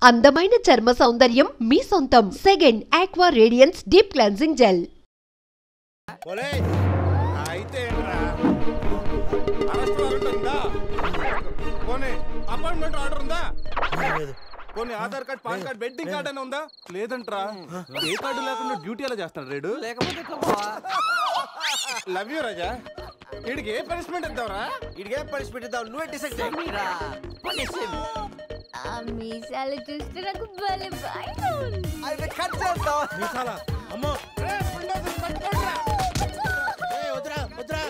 అందమైన చర్మ సౌందర్యం మీ సొంతం. Second aqua radiance deep cleansing gel. అయితే అపాయింట్మెంట్ ఆర్డర్ ఉందా? పోనీ Aadhaar card, pan card, wedding card అని ఉందా? లేదంట్రా. ఏ కార్డు లేకుండా డ్యూటీ ఎలా చేస్తాడు రేడు? లవ్ యూ రాజా. వీడికి ఏ పనిష్మెంట్ ఇద్దాంరా? వీడికి ఏ పనిష్మెంట్ ఇద్దాం నువ్వే డిసైడ్ చేయరా. ఆ మీసాలు చూస్తే నాకు భలే భయం ఉంది. అవి కట్ చేద్దాం. మీసాలా? అమ్మో. వద్రా వద్రా.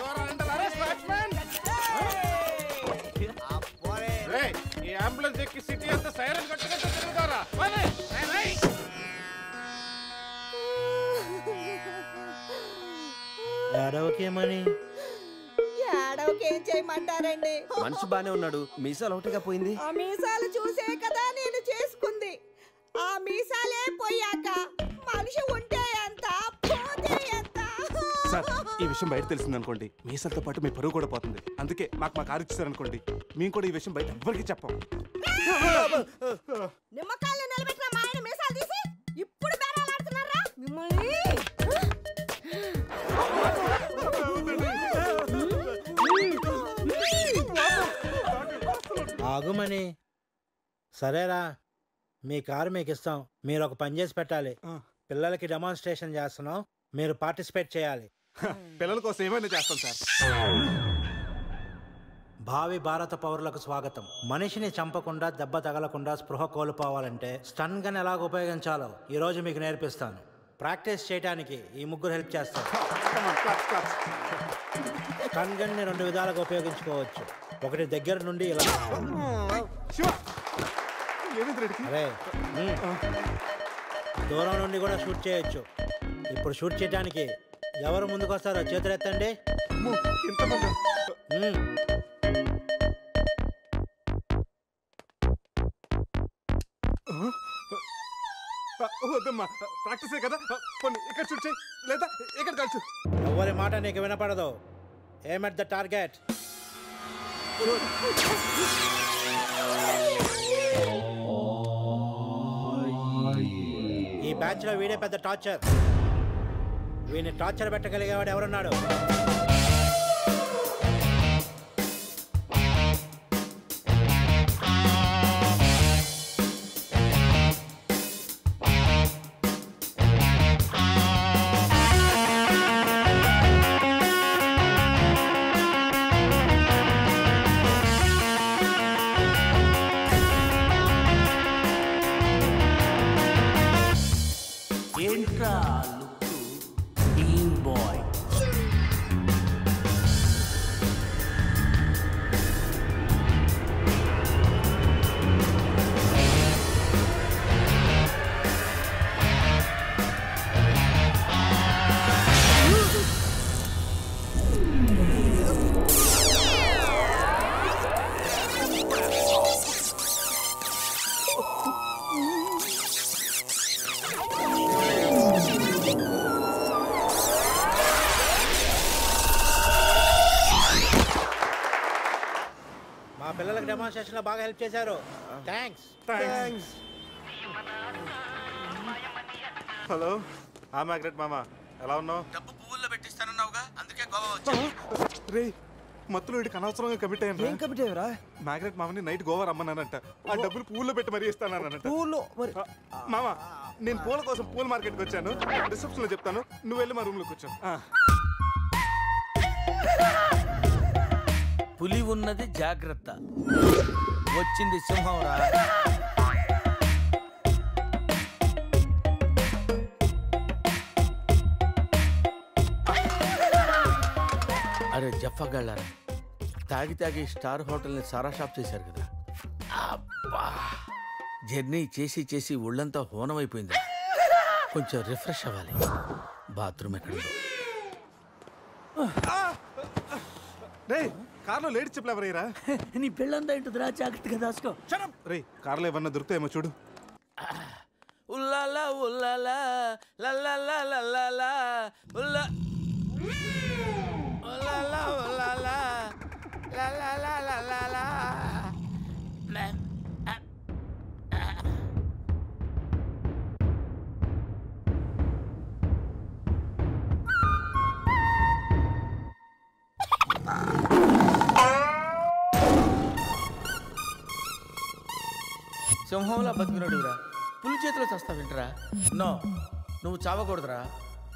ఈ అంబులెన్స్ ఎక్కి సిటీ అంతా సైరన్ కట్టుకుంటూ తిరుగుతారా? ఏడవకేమని ఏడవకేం చేయమంటారండి? మనిషి బానే ఉన్నాడు, మీసాలు ఒకటిగా పోయింది. ఆ మీసాలు చూసే కదా నేను చేసుకుంది. ఆ మీసాలే పోయాక మనిషి ఉంటే ఎంత, పోతే ఎంత? సార్, ఈ విషయం బయట తెలిసింది అనుకోండి, మీసాలతో పాటు మీ పరువు కూడా పోతుంది. అందుకే మాకు కారు ఇచ్చారనుకోండి, మేము కూడా ఈ విషయం బయట ఎవ్వరికి చెప్పాం. నిమ్మకాయలు నిలబెట్టిన మా ఆయన మీసాలు తీసి ఇప్పుడు బేరాలాడుతున్నారా మిమ్మల్ని? ఆగుమని. సరేరా, మీ కారు మీకు ఇస్తాం. మీరు ఒక పని చేసి పెట్టాలి. పిల్లలకి డెమాన్స్ట్రేషన్ చేస్తున్నాం, మీరు పార్టిసిపేట్ చేయాలి. పిల్లల కోసం ఏమైనా చేస్తాం సార్. భావి భారత పౌరులకు స్వాగతం. మనిషిని చంపకుండా, దెబ్బ తగలకుండా స్పృహ కోల్పోవాలంటే స్టన్ గన్ ఎలాగ ఉపయోగించాలో ఈరోజు మీకు నేర్పిస్తాను. ప్రాక్టీస్ చేయడానికి ఈ ముగ్గురు హెల్ప్ చేస్తారు. స్టన్ గన్ని 2 విధాలుగా ఉపయోగించుకోవచ్చు. ఒకటి దగ్గర నుండి ఇలా, అరే దూరం నుండి కూడా షూట్ చేయొచ్చు. ఇప్పుడు షూట్ చేయడానికి ఎవరు ముందుకు వస్తారో చేతులు ఎత్తండి. వద్దమ్మా, ప్రాక్టీసే కదా. ఇక్కడ షూట్ చేయి, లేదా ఇక్కడ కాల్చు. ఎవరి మాట నీకు వినపడదు. ఏమ్ ఎట్ ద టార్గెట్. ఈ బ్యాచ్ లో వీడే పెద్ద టార్చర్. వీడిని టార్చర్ పెట్టగలిగేవాడు ఎవరున్నాడు? పిల్లలకు డెమాన్స్ట్రేషన్ లో బాగా హెల్ప్ చేశారు. థ్యాంక్స్. హలో, మ్యాగ్రెట్ మామ, ఎలా ఉన్నావు? డబ్బు పువ్వుల్లో పెట్టిస్తానన్నావుగా, అందుకే గోవా వచ్చాను. రే, మత్తులో వీడికి అనవసరంగా కమిట్ అయ్యాను. ఏం కమిట్ అయ్యారా? మ్యాగ్రెట్ మామని నైట్ గోవా రమ్మన్నానంట. ఆ డబ్బులు పువ్వుల్లో పెట్టి మరీ ఇస్తానంట. మామ, నేను పూల కోసం పూల మార్కెట్కి వచ్చాను. రిసెప్షన్ లో చెప్తాను, నువ్వు వెళ్ళి మా రూమ్ లోకి వచ్చాను. పులి ఉన్నది జాగ్రత్త, వచ్చింది సింహం రా. అరే జఫ్ఫగాళ్ళారా, తాగి తాగి స్టార్ హోటల్ని సారా షాప్ చేశారు కదా. అబ్బా, జర్నీ చేసి చేసి ఒళ్ళంతా హోనమైపోయింది. కొంచెం రిఫ్రెష్ అవ్వాలి. బాత్రూమ్ ఎక్కడో. కార్లో లేడీ చెప్పులు ఎవరయ్యారా? నీ పెళ్ళంతా ఇంటుందిరా, జాగ్రత్తగా దాచుకో. రే, కార్లో ఏమన్నా దొరుకుతాయేమో చూడు. ఉల్లాలా ఉల్లాలా లల్లాలా లల్లాలా ఉల్లా ఉల్లాలా ఉల్లాలా లల్లాలా లల్లాలా సింహంలా బతికినోడురా పులి చేతిలో చస్తావేంట్రా? నో, నువ్వు చావకూడదురా,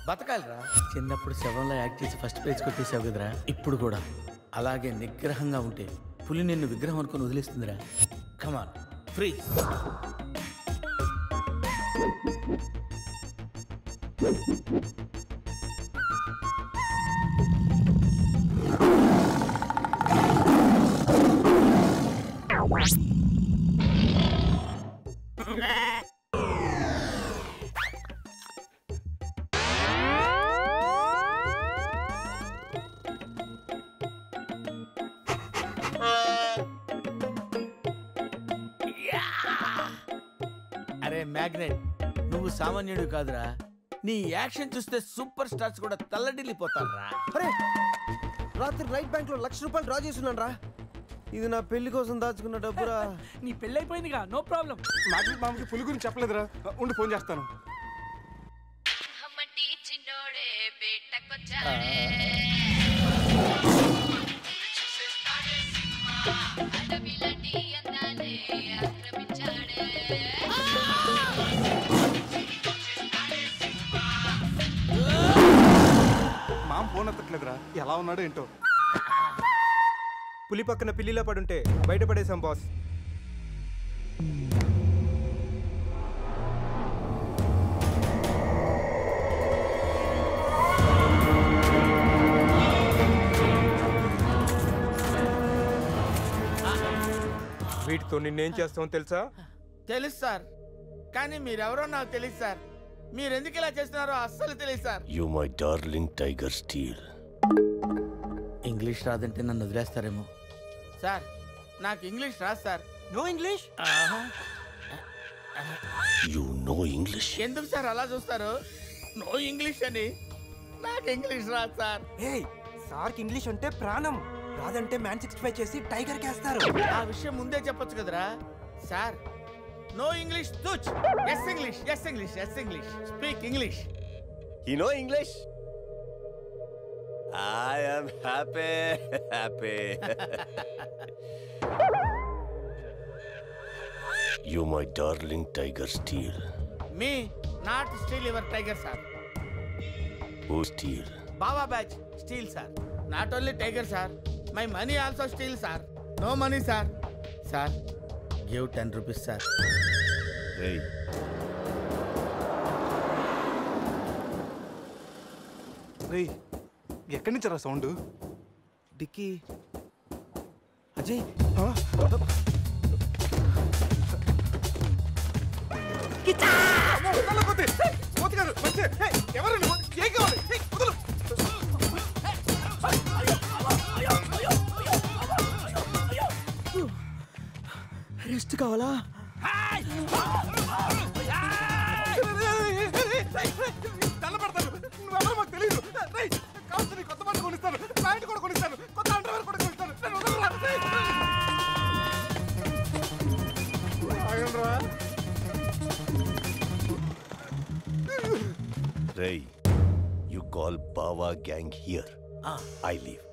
బతకాలిరా. చిన్నప్పుడు శవంలో యాక్ట్ చేసి ఫస్ట్ పేజ్ కొట్టేసావు కదరా, ఇప్పుడు కూడా అలాగే నిగ్రహంగా ఉంటే పులి నిన్ను విగ్రహం అనుకుని వదిలేస్తుందిరా. కమాన్, ఫ్రీ. అరే మ్యాగ్నెట్, నువ్వు సామాన్యుడు కాదురా. నీ యాక్షన్ చూస్తే సూపర్ స్టార్స్ కూడా తల్లడిల్లిపోతారా. అరే రాత్రి రైట్ బ్యాంక్ లో ₹1,00,000 డ్రా చేస్తున్నాను రా. ఇది నా పెళ్లి కోసం దాచుకున్న డబ్బురా. నీ పెళ్ళి అయిపోయిందిగా, నో ప్రాబ్లం. మ్యాగ్నెట్ మామకి పులి గురించి చెప్పలేదురా. ఉండి ఫోన్ చేస్తాను. మామ ఫోన్ ఎత్తట్లేదురా. ఎలా ఉన్నాడో ఏంటో. పులి పక్కన పిల్లిలా పడుంటే బయటపడేశాం బాస్. వీటితో నిన్నేం చేస్తామో తెలుసా? తెలుసు సార్, కానీ మీరెవరో నాకు తెలియదు సార్. మీరు ఎందుకు ఇలా చేస్తున్నారో అస్సలు తెలియదు sir. You my darling tiger steel. English రాదంటే నన్ను వదిలేస్తారేమో సార్. నాకు ఇంగ్లీష్ రాదు sir. No English? You know English? ఎందుకు సార్ అలా చూస్తారు? నో ఇంగ్లీష్ అని. నాకు ఇంగ్లీష్ రాదు సార్. ఏయ్, సార్కి ఇంగ్లీష్ అంటే ప్రాణం. రాదంటే మ్యాన్ 65 చేసి టైగర్ కేస్తారు. ఆ విషయం ముందే చెప్పొచ్చు కదరా sir. No English touch. Yes English, yes English, yes English. Speak English. You know English? I am happy. You my darling tiger steel. Me not steal your tiger sir. Who steal? Baba batch steal sir. Not only tiger sir, my money also steal sir. No money sir. Sir, give 10 rupees sir. Hey. రేయ్, ఎక్కడి నుంచి రా sound? Dicky. Ajay, rest కావాలా? మాకు తెలియదు. కావచ్చు, కొత్త బట్టలు కొనిస్తాను, ప్యాంట్ కూడా కొనిస్తాను, కొత్త అండర్వేర్ కూడా కొనిస్తాను. Ray, you call Bawa gang here. I leave.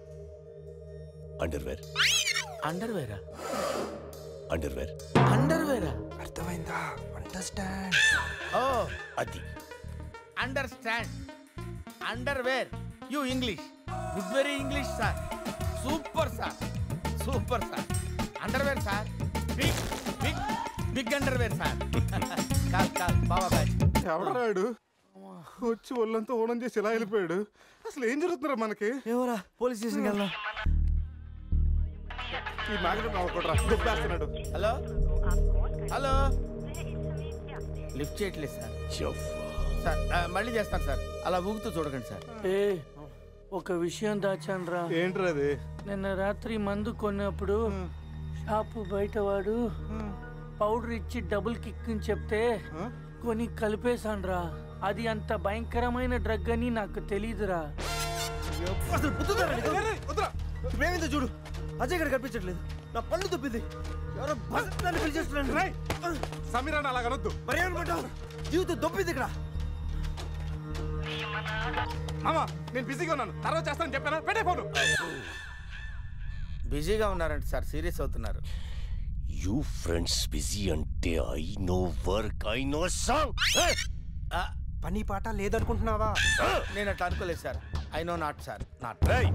Underwear. Underwear. Underwear. Underwear. అర్థమైందా? Understand. Oh, Adi. understand. Underwear. You English. Good very English sir. Super sir. Super sir. Underwear sir. Big underwear sir. Call Baba batch. ఎవడరాడు వచ్చి ఒళ్ళంతా ఓనం చేసి ఇలా వెళ్ళిపోయాడు? అసలు ఏం జరుగుతున్నారా మనకి? ఏమోరా, పోలీస్ స్టేషన్కి వెళ్దాం. ఈ మ్యాగ్నెట్ నవ్వకూడరా, దెబ్బేస్తున్నాడు. హలో హలో, లిఫ్ట్ చేయట్లేదు సార్. సార్ మళ్ళీ చేస్తాను సార్, అలా ఊగుతూ చూడకండి సార్. ఒక విషయం దాచాన్రా. ఏంట్రా అది? నిన్న రాత్రి మందు కొన్నప్పుడు షాపు బయట వాడు పౌడర్ ఇచ్చి డబుల్ కిక్ అని చెప్తే కొని కలిపేశాన్రా. అది అంత భయంకరమైన డ్రగ్ అని నాకు తెలీదురా. అసలు ప్రేమిందో చూడు, అజయ్ ఇక్కడ కనిపించట్లేదు. నా పళ్ళు తప్పింది. ఎవరో నన్ను పిలిచేస్తున్నాను. సమీరాన్ని అలా కనొద్దు. మరి ఏమనుకుంటావు? జీవితం దొప్పింది ఇక్కడ. మామా, నేను బిజీగా ఉన్నాను, తర్వాత చేస్తానని చెప్పాను. పెట్టే ఫోను. బిజీగా ఉన్నారంట సార్, సీరియస్ అవుతున్నారు. You friends busy ante I know work, I know song. పని పాట లేదనుకుంటున్నావా? నేను అట్లా అనుకోలేదు sir. I know not sir. Not. Hey!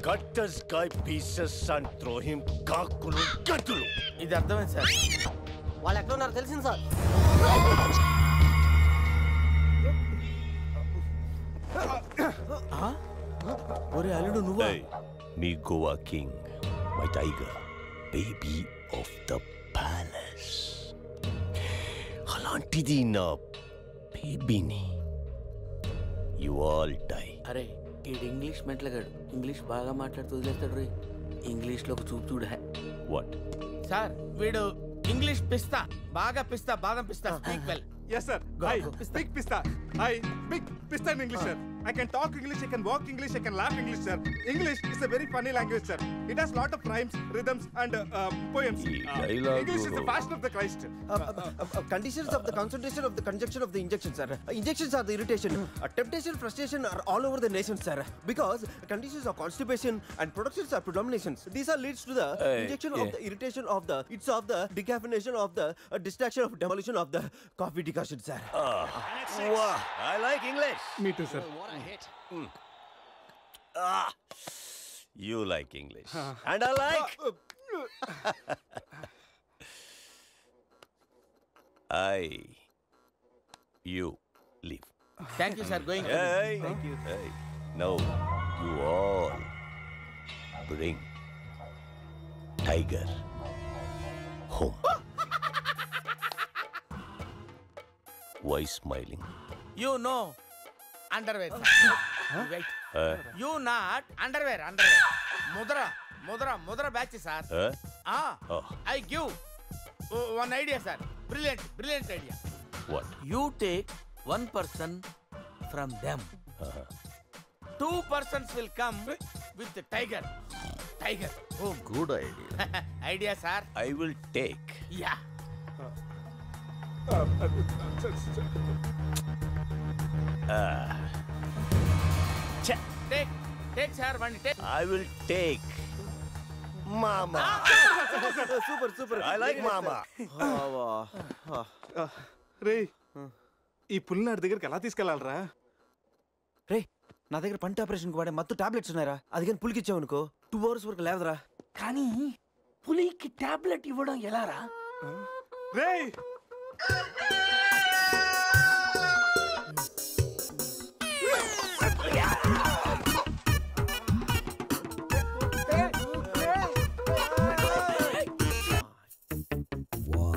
Cut this guy pieces and throw him కాకులు గతులు. ఇది అర్థమైంది సార్. వాళ్ళు ఎక్కడ ఉన్నారో తెలిసింది సార్. ఒరే అల్లుడు నువ్వా? Hey, me Goa king, my tiger, baby of the palace. అలాంటిది నా బేబీని. You all die. అరే ఈడు ఇంగ్లీష్ మెంట్లగాడు. ఇంగ్లీష్ బాగా మాట్లాడుతూ వదిలేస్తాడు రే. ఇంగ్లీష్లో ఒక చూపు చూడ. What? సార్ వీడు ఇంగ్లీష్ పిస్తా, బాగా పిస్తా, బాదం పిస్తా. Speak well. Yes, sir. I speak Pista. I speak Pista in English, sir. I can talk English, I can walk English, I can laugh English, sir. English is a very funny language, sir. It has lot of rhymes, rhythms, and poems. English is the fashion of the Christ. Conditions of the concentration of the conjunction of the injection, sir. Injections are the irritation. Temptation, frustration are all over the nation, sir. Because conditions of constipation and productions are predominations. These are leads to the injection of the irritation of the, it's of the decaffeination of the distraction of demolition of the coffee decoction, sir. Wow, I like English. Me too, sir. You like English. And I like. You leave. Thank you sir. Going. Hey, thank you. Hey, now you all bring Tiger home. Why smiling? You no underwear. Right. You not underwear. ముద్ర batch sir. I give one idea sir. Brilliant idea. What? You take 1 person from them. 2 persons will come with the tiger home. Good idea. Idea sir. I will take. Yeah. Take sir, one take. I will take Mama. Super. I like Mama. రే ఈ పుల్లిని ఆడి దగ్గరికి ఎలా తీసుకెళ్ళాలరా? రే నా దగ్గర పంట ఆపరేషన్కి వాడే మత్తు tablets ఉన్నాయరా. అది కానీ పులికి ఇచ్చావనుకో 2 hours వరకు లేవదరా. కానీ పులికి టాబ్లెట్ ఇవ్వడం ఎలారా? రే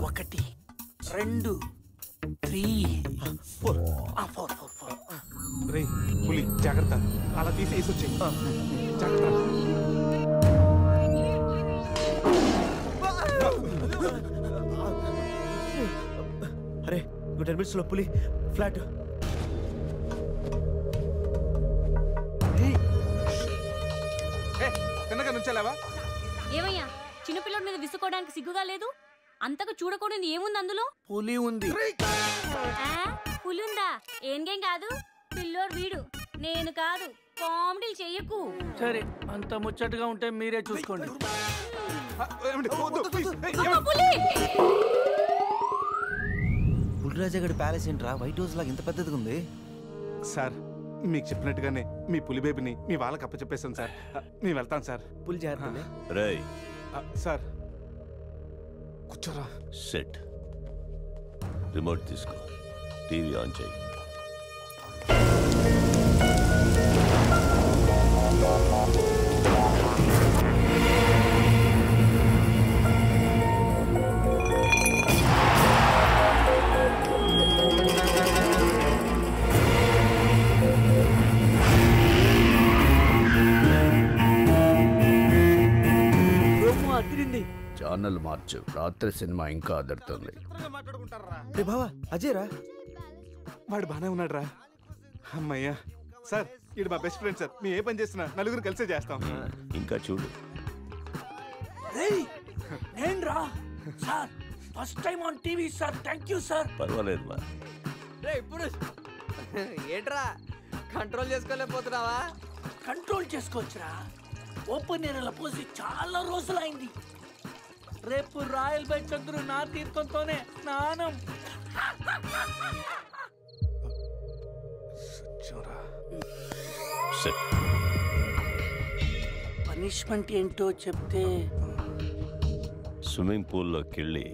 ఒకటి 2 3 4. రే పులి జాగ్రత్త, అలా తీసేసి వచ్చి జాగ్రత్త. అరే 10 minutes లో పులి ఫ్లాట్. తిన్నగా నుంచెలావా? ఏమయ్యా చిన్నపిల్లడి మీద విసుకోవడానికి సిగ్గుగా లేదు? అంతగా చూడకూడదు ఏముంది అందులో? పులి ఉంది. పులి ఉందా? ఏం కాదు, పిల్లోడు వీడు, నేను కాదు. కామెడీలు చెయ్యకు. సరే అంత ముచ్చటగా ఉంటే మీరే చూసుకోండి. పులిరాజగడ్ ప్యాలెస్ ఏంట్రా వైట్ హౌస్ లాగా ఇంత పెద్దదిగా ఉంది? సార్ మీకు చెప్పినట్టుగానే మీ పులి బేబీని మీ వాళ్ళకి అప్పచెప్పేసాను సార్. మేము వెళ్తాం సార్. పులి జాగ్రత్త. Ray. సార్ కూర్చోరా. Sit. రిమోట్ తీసుకో, టీవీ ఆన్ చేయి. ఛానల్ మార్చు, రాత్రి సినిమా ఇంకా అదరుతుంది. రే బావా అజయ్ రా. వాడు బానే ఉన్నాడు రా. అమ్మయ్యా సార్, ఇది మా బెస్ట్ ఫ్రెండ్ సార్. మేము ఏ పని చేస్తున్నా నలుగురు కలిసే చేస్తాం. ఇంకా చూడు. నేను రా sir, first time on TV sir. Thank you sir. పర్వాలేదు మా. ఇప్పుడు ఏంట్రా కంట్రోల్ రేపు రాయల్ బై చంద్రు నా తీర్థంతోనే స్నానం. పనిష్మెంట్ ఏంటో చెప్తే స్విమ్మింగ్ పూల్లోకి వెళ్ళి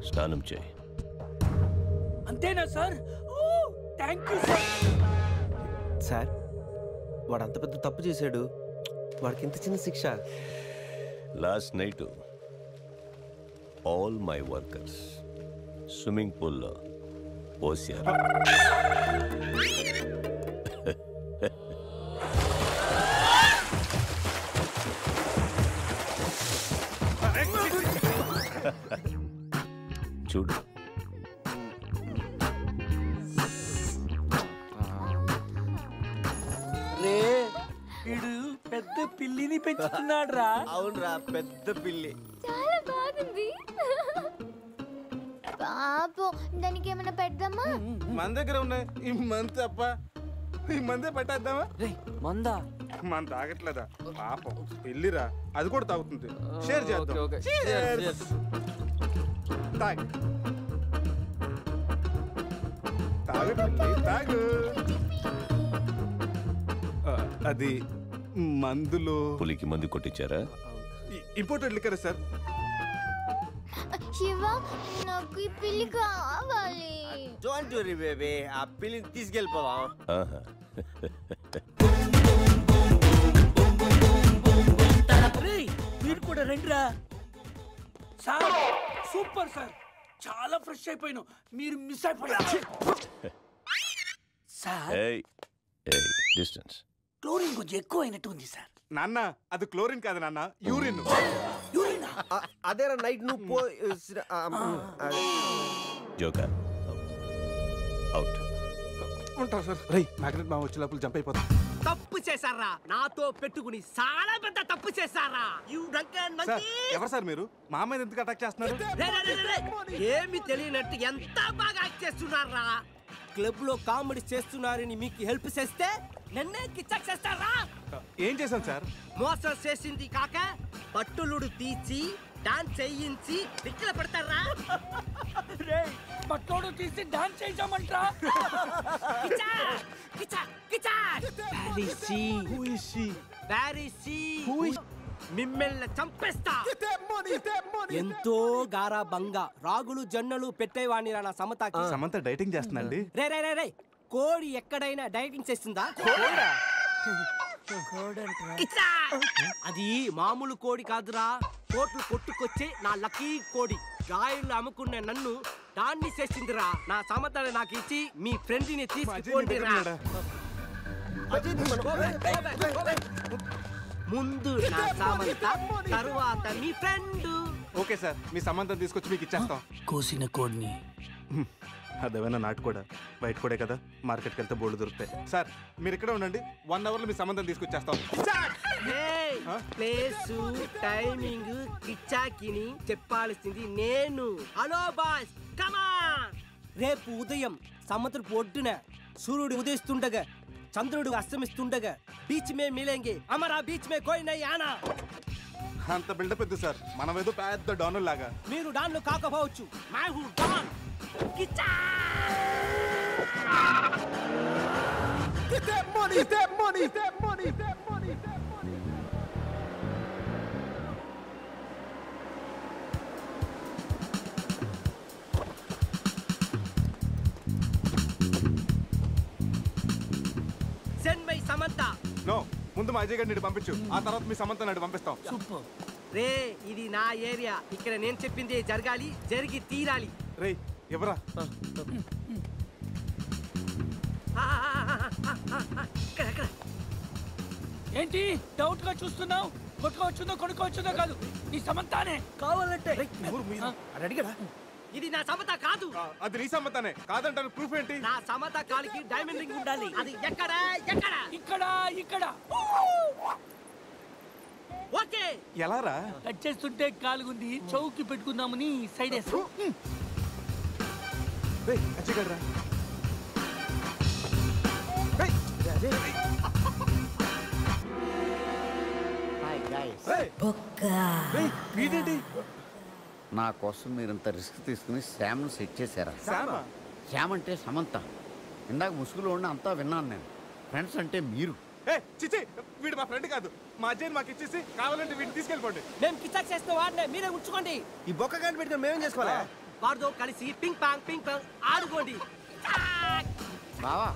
స్నానం చేయి. అంతేనా sir? Thank you sir. Sir వాడు అంత పెద్ద తప్పు చేశాడు, వాడికి ఇంత చిన్న శిక్ష. Last night all my workers swimming పూల్లో పోసారు. చూడు, రే వీడు పెద్ద పిల్లిని పెంచుతున్నాడు రా. అవునరా, పెద్ద పిల్లి. చాలా బాగుంది. పాపం దానికి ఏమైనా పెడదామా? మన దగ్గర ఉన్నాయి ఈ మందు తప్ప. ఈ మందే పెట్టేద్దామా? మందా? మన తాగట్లేదా పాపం, పెళ్ళిరా, అది కూడా తాగుతుంది. షేర్ చేద్దాం. Cheers. తాగు తాగు. అది మందులో పులికి మందు కొట్టించారా? Imported liquor sir. శివ, నాకు ఈ పిల్లి కావాలి. డోంట్ వరీ బేబీ, ఆ పిల్లిని తీసుకెళ్ళిపోదాం. మీరు కూడా రండిరా. సార్ సూపర్ సార్, చాలా ఫ్రెష్ అయిపోయాను. మీరు మిస్ అయిపోయారు సార్. డిస్టెన్స్. క్లోరిన్ కొంచెం ఎక్కువ అయినట్టు ఉంది సార్. నాన్న అది క్లోరిన్ కాదు నాన్న, యూరిన్. అదేరా నైట్ నువ్వు జోకర్ అవుట్. ఉంటావు సార్. రై మ్యాగ్నెట్ మామ వచ్చే లోపల జంప్ అయిపోతాం. తప్పు చేశారా? నాతో పెట్టుకుని చాలా పెద్ద తప్పు చేశారా? ఎవరు సార్ మీరు? మా మీద ఎందుకు అటాక్ చేస్తున్నారు? ఏమి తెలియనట్టు ఎంత బాగా యాక్ట్ చేస్తున్నారా? క్లబ్ లో కామెడీ చేస్తున్నారని మీకు హెల్ప్ చేస్తే నన్నే కిచ్చక్ చేస్తారా? ఏం చేశాను సార్? మోసం చేసింది కాక పట్టులుడు తీసి డాన్స్ చేయించి దిక్కుల పెడతారా? పట్టోడు తీసి డాన్స్ చేయించామంటా. మిమ్మల్ని చంపేస్తా. ఎంతో గారాబంగా రాగులు జొన్నలు పెట్టేవాణిరా నా సమతకి. సమంత డైటింగ్ చేస్తుందండి. రే రే రే రే, కోడి ఎక్కడైనా డైటింగ్ చేస్తుందా? అది మామూలు కోడి కాదురా, కోట్లు కొట్టుకొచ్చే నా లక్కీ కోడి. గాయలు అమ్ముకున్న నన్ను దాన్ని చేసిందిరా. నా సమతని నాకు ఇచ్చి మీ ఫ్రెండ్ ని తీసుకోండిరా. ముందు నా సమంత, తరువాత మీ ఫ్రెండ్. ఓకే సార్, మీ సంబంధం తీసుకొచ్చి మీకు ఇచ్చేస్తాం. కోసిన కోడిని అదేమైనా నాటు కూడా బయట కూడా కదా, మార్కెట్కి వెళ్తే బోర్డు దొరుకుతాయి. సార్ మీరు ఇక్కడ ఉండండి, 1 hour లో మీ సంబంధం తీసుకొచ్చేస్తాం. ప్లేసు టైమింగ్ కిచ్చాకిని చెప్పాల్సింది నేను. హలో బాస్, కమాన్. రేపు ఉదయం సముద్రపు ఒడ్డున సూర్యుడు ఉదయిస్తుండగా చంద్రుడు అస్తమిస్తుండగా బీచ్ మే మిలేంగే, అమరా బీచ్ మే కోయి నై ఆనా. అంత బిల్డప్ ఎద్దు సార్, మనం ఏదో పెద్ద డాన్ లాగా. మీరు డాన్లు కాకపోవచ్చు, మై హూ Don. Kichcha Get that money, that money, that money, that money, that money. Send my Samantha. No, ముందు మా అజయ్ గారిని పంపించు, ఆ తర్వాత మీ సమంత నాడు పంపిస్తాం. సూపర్. రే ఇది నా ఏరియా, ఇక్కడ నేను చెప్పింది జరగాలి, జరిగి తీరాలి. రే ఎవరా? ఏంటి డౌట్ గా చూస్తున్నావు? కొట్టుకోవచ్చుందో కొనుక్కోవచ్చుందో కాదు, నీ సమంతానే కావాలంటే. ఇది నా సమత కాదు. అది నీ సమ్మతానే కాదంటాను, ప్రూఫ్ ఏంటి? నా సమత కాలికి డైమండ్ రింగ్ ఉండాలి. అది ఎక్కడ? ఎక్కడ? ఇక్కడ ఇక్కడ. ఓకే. ఎలా రా? కట్ చేస్తుంటే కాలుగుంది, చౌకి పెట్టుకుందామని సైడ్ వేస్తా. అజయ్ గారు రా. నా కోసం మీరింత రిస్క్ తీసుకుని శ్యామ్ను సెట్ చేశారా? శ్యామ్ అంటే సమంత. ఇందాక ముసుగులో ఉండి అంతా విన్నాను నేను. ఫ్రెండ్స్ అంటే మీరు. చిచి, వీడు మా ఫ్రెండ్ కాదు. మా అజయ్ మాకు ఇచ్చేసి కావాలంటే వీడిని తీసుకెళ్ళిపోండి. మేము కిచ్చా చేస్తే వాడినే మీరే ఉంచుకోండి. ఈ బొక్క గాని పెట్టుకుని మేమేం చేసుకోవాలా? వాడితో కలిసి పింగ్ పాంగ్ ఆడుకోండి. బావా